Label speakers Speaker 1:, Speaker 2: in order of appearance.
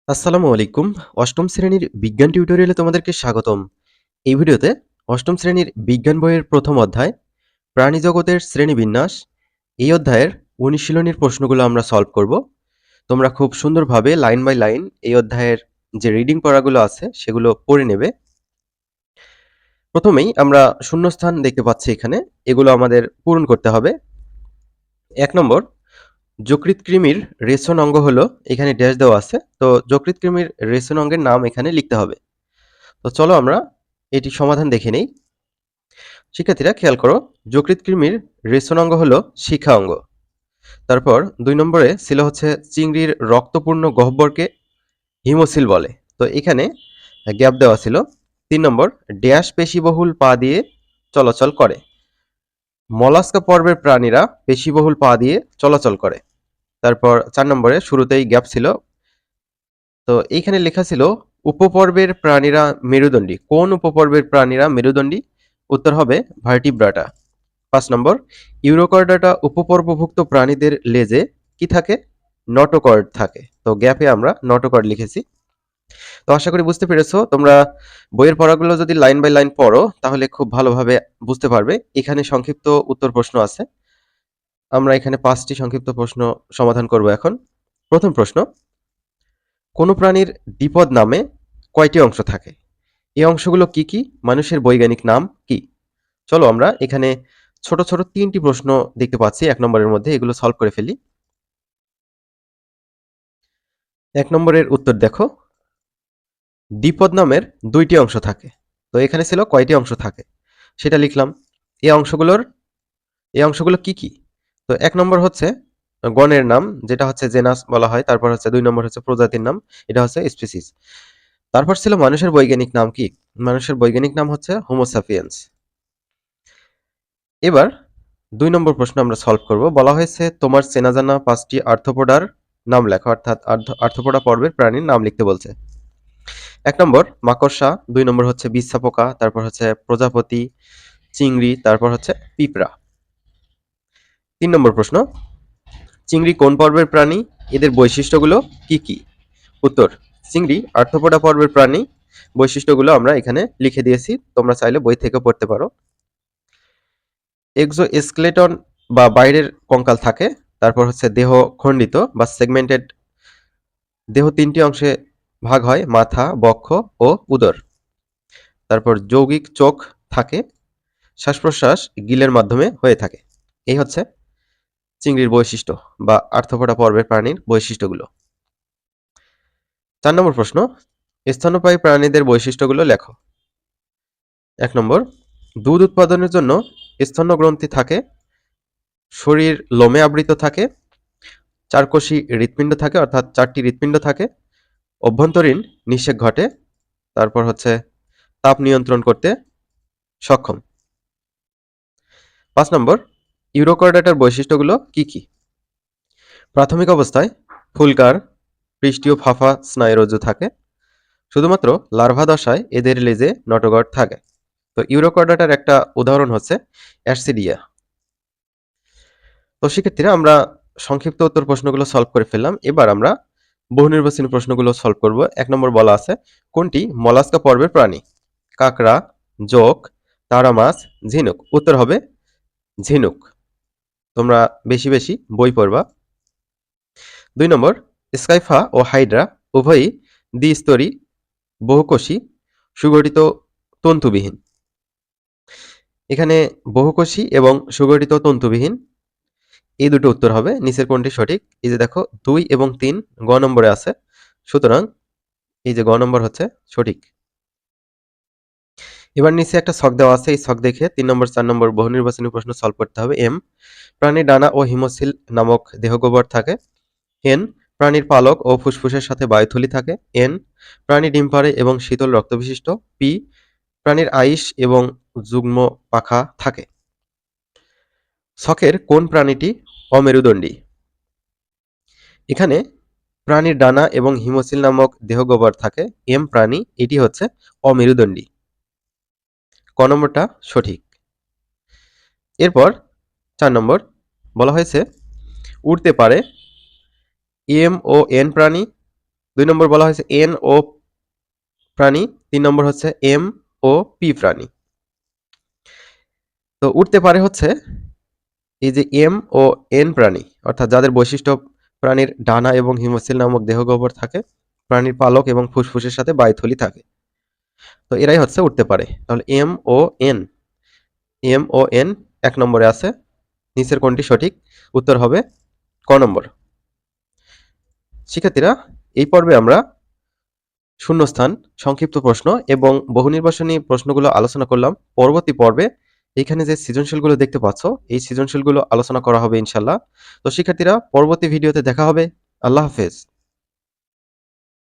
Speaker 1: আসসালামু আলাইকুম। অষ্টম শ্রেণীর বিজ্ঞান টিউটোরিয়ালে তোমাদেরকে স্বাগতম। এই ভিডিওতে অষ্টম শ্রেণীর বিজ্ঞান বইয়ের প্রথম অধ্যায় প্রাণীজগতের শ্রেণীবিন্যাস এই অধ্যায়ের অনুশীলনীর প্রশ্নগুলো আমরা সলভ করব। তোমরা খুব সুন্দরভাবে লাইন বাই লাইন এই অধ্যায়ের যে রিডিং পড়াগুলো আছে সেগুলো পড়ে নেবে। প্রথমেই আমরা শূন্যস্থান দেখতে পাচ্ছি এখানে, এগুলো আমাদের পূরণ করতে হবে। ১ নম্বর, যকৃৎ কৃমির রেশন অঙ্গ হলো, এখানে ড্যাশ দেওয়া আছে, তো যকৃৎ কৃমির রেশন অঙ্গের নাম এখানে লিখতে হবে। তো চলো আমরা এটি সমাধান দেখে নেই। শিক্ষার্থীরা খেয়াল করো, যকৃৎ কৃমির রেশন অঙ্গ হলো শিখা অঙ্গ। তারপর ২ নম্বরে ছিল হচ্ছে চিংড়ির রক্তপূর্ণ গহ্বরকে হিমোসিল বলে। তো এখানে গ্যাপ দেওয়া ছিল। ৩ নম্বর, ড্যাশ পেশিবহুল পা দিয়ে চলাচল করে। মলাস্কা পর্বের প্রাণীরা পেশিবহুল পা দিয়ে চলাচল করে। তারপর ৪ নম্বরে শুরুতেই গ্যাপ ছিল, তো এইখানে লেখা ছিল উপপর্বের প্রাণীরা মেরুদণ্ডী। কোন উপপর্বের প্রাণীরা মেরুদণ্ডী? উত্তর হবে ভার্টিব্রাটা। ৫ নম্বর, ইউরোকর্ডাটা উপপর্বভুক্ত প্রাণীদের লেজে কি থাকে? নটোকর্ড থাকে। তো গ্যাপে আমরা নটোকর্ড লিখেছি। তো আশা করি বুঝতে পেরেছো। তোমরা বইয়ের পড়াগুলো যদি লাইন বাই লাইন পড়ো তাহলে খুব ভালোভাবে বুঝতে পারবে। এখানে সংক্ষিপ্ত উত্তর প্রশ্ন আছে। আমরা এখানে ৫টি সংক্ষিপ্ত প্রশ্ন সমাধান করব এখন। প্রথম প্রশ্ন, কোন প্রাণীর দ্বিপদ নামে কয়টি অংশ থাকে? এই অংশগুলো কি কি? মানুষের বৈজ্ঞানিক নাম কি? চলো আমরা এখানে ছোট ছোট ৩টি প্রশ্ন দেখতে পাচ্ছি ১ নম্বরের মধ্যে, এগুলো সলভ করে ফেলি। ১ নম্বরের উত্তর দেখো, দ্বিপদ নামের ২টি অংশ থাকে। তো এখানে ছিল কয়টি অংশ থাকে সেটা লিখলাম। এই অংশগুলো কি কি? তো ১ নম্বর হচ্ছে গণের নাম, যেটা হচ্ছে জেনাস বলা হয়। তারপর হচ্ছে ২ নম্বর হচ্ছে প্রজাতির নাম, এটা হচ্ছে স্পিসিস। তারপর ছিল মানুষের বৈজ্ঞানিক নাম কি? মানুষের বৈজ্ঞানিক নাম হচ্ছে হোমো স্যাপিয়েন্স। এবার ২ নম্বর প্রশ্ন আমরা সলভ করব। বলা হয়েছে তোমার চেনা জানা ৫টি আর্থ্রোপোডার নাম লেখো, অর্থাৎ আর্থ্রোপোডা পর্বের প্রাণীর নাম লিখতে বলছে। ১ নম্বর মাকড়সা, ২ নম্বর হচ্ছে বিচ্ছা পোকা, তারপর হচ্ছে প্রজাপতি, চিংড়ি, তারপর হচ্ছে পিঁপড়া। ৩ নম্বর প্রশ্ন, চিংড়ি কোন পর্বের প্রাণী? এদের বৈশিষ্ট্যগুলো কি কি? উত্তর, চিংড়ি আর্থ্রোপোডা পর্বের প্রাণী। বৈশিষ্ট্যগুলো আমরা এখানে লিখে দিয়েছি, তোমরা চাইলে বই থেকে পড়তে পারো। এক্সোস্কেলেটন বা বাইরের কঙ্কাল থাকে। তারপর হচ্ছে দেহ খণ্ডিত বা সেগমেন্টেড। দেহ ৩টি অংশে ভাগ হয়, মাথা, বক্ষ ও উদর। তারপর যৌগিক চোখ থাকে। শ্বাস-প্রশ্বাস গিলের মাধ্যমে হয়ে থাকে। এই হচ্ছে চিংড়ির বৈশিষ্ট্য বা আর্থ্রোপোডা পর্বের প্রাণীর বৈশিষ্ট্যগুলো। ৪ নম্বর প্রশ্ন, স্তন্যপায়ী প্রাণীদের বৈশিষ্ট্যগুলো লেখো। ১ নম্বর, দুধ উৎপাদনের জন্য স্তন্যগ্রন্থি থাকে, শরীর লোমে আবৃত থাকে, ৪ কোষী হৃৎপিণ্ড থাকে, অর্থাৎ ৪টি হৃৎপিণ্ড থাকে, অভ্যন্তরীণ নিষেক ঘটে, তারপর হচ্ছে তাপ নিয়ন্ত্রণ করতে সক্ষম। ৫ নম্বর, ইউরোকর্ডাটার বৈশিষ্ট্যগুলো কি কি? প্রাথমিক অবস্থায় ফুলকার পৃষ্ঠীয় ফাঁপা স্নায়ুরজ্জু থাকে। শুধুমাত্র লার্ভা দশায় এদের লেজে নটোকর্ড থাকে। তো ইউরোকর্ডাটার একটা উদাহরণ হচ্ছে অ্যাসিডিয়া। তো শিক্ষার্থীরা আমরা সংক্ষিপ্ত উত্তর প্রশ্নগুলো সলভ করে ফেললাম। এবার আমরা বহু নির্বাচনী প্রশ্নগুলো সলভ করব। ১ নম্বর বলা আছে, কোনটি মলাস্কা পর্বের প্রাণী? কাঁকড়া, জোঁক, তারা মাছ, ঝিনুক। উত্তর হবে ঝিনুক। তোমরা বেশি বেশি বই পড়বা। ২ নম্বর, স্কাইফা ও হাইড্রা উভয়ই দ্বিস্তরী, বহুকোষী, সুগঠিত তন্তুবিহীন। এখানে বহুকোষী এবং সুগঠিত তন্তুবিহীন, এই দুটো উত্তর হবে। নিচের কোনটি সঠিক? এই যে দেখো ২ এবং ৩ গ নম্বরে আছে, সুতরাং এই যে গ নম্বর হচ্ছে সঠিক। এবার নিচে একটা ছক দেওয়া আছে, এই ছক দেখে ৩ নম্বর ৪ নম্বর বহু নির্বাচনী প্রশ্ন সলভ করতে হবে। এম, প্রাণীর ডানা ও হিমোসিল নামক দেহগহ্বর থাকে। এন, প্রাণীর পালক ও ফুসফুসের সাথে বায়ুথলি থাকে। এন, প্রাণী ডিম পাড়ে এবং শীতল রক্তবিশিষ্ট। পি, প্রাণীর আইস এবং যুগ্ম পাখা থাকে। ছকের কোন প্রাণীটি অমেরুদণ্ডী? এখানে প্রাণীর ডানা এবং হিমোসিল নামক দেহগহ্বর থাকে। এম প্রাণী, এটি হচ্ছে অমেরুদণ্ডী। ক নম্বরটা সঠিক। এরপর ৪ নম্বর বলা হয়েছে উড়তে পারে এম ও এন প্রাণী, 2 নম্বর বলা হয়েছে এন ও প্রাণী, 3 নম্বর হচ্ছে এম ও পি প্রাণী। তো উঠতে পারে হচ্ছে এই যে এম ও এন প্রাণী, অর্থাৎ যাদের বৈশিষ্ট্য প্রাণীর ডানা এবং হিমোসিল নামক দেহগহ্বর থাকে, প্রাণীর পালক এবং ফুসফুসের সাথে বায়ুথলি থাকে। তো এরাই হচ্ছে উঠতে পারে। তাহলে M O N, M O N 1 নম্বরে আছে। নিচের কোনটি সঠিক? উত্তর হবে ক নম্বর। শিক্ষার্থীরা, এই পর্বে আমরা শূন্যস্থান, সংক্ষিপ্ত প্রশ্ন এবং বহুনির্বাচনী প্রশ্নগুলো আলোচনা করলাম। পরবর্তী পর্বে এখানে যে সৃজনশীলগুলো দেখতে পাচ্ছ, এই সৃজনশীলগুলো আলোচনা করা হবে ইনশাল্লাহ। তো শিক্ষার্থীরা, পরবর্তী ভিডিওতে দেখা হবে। আল্লাহ হাফেজ।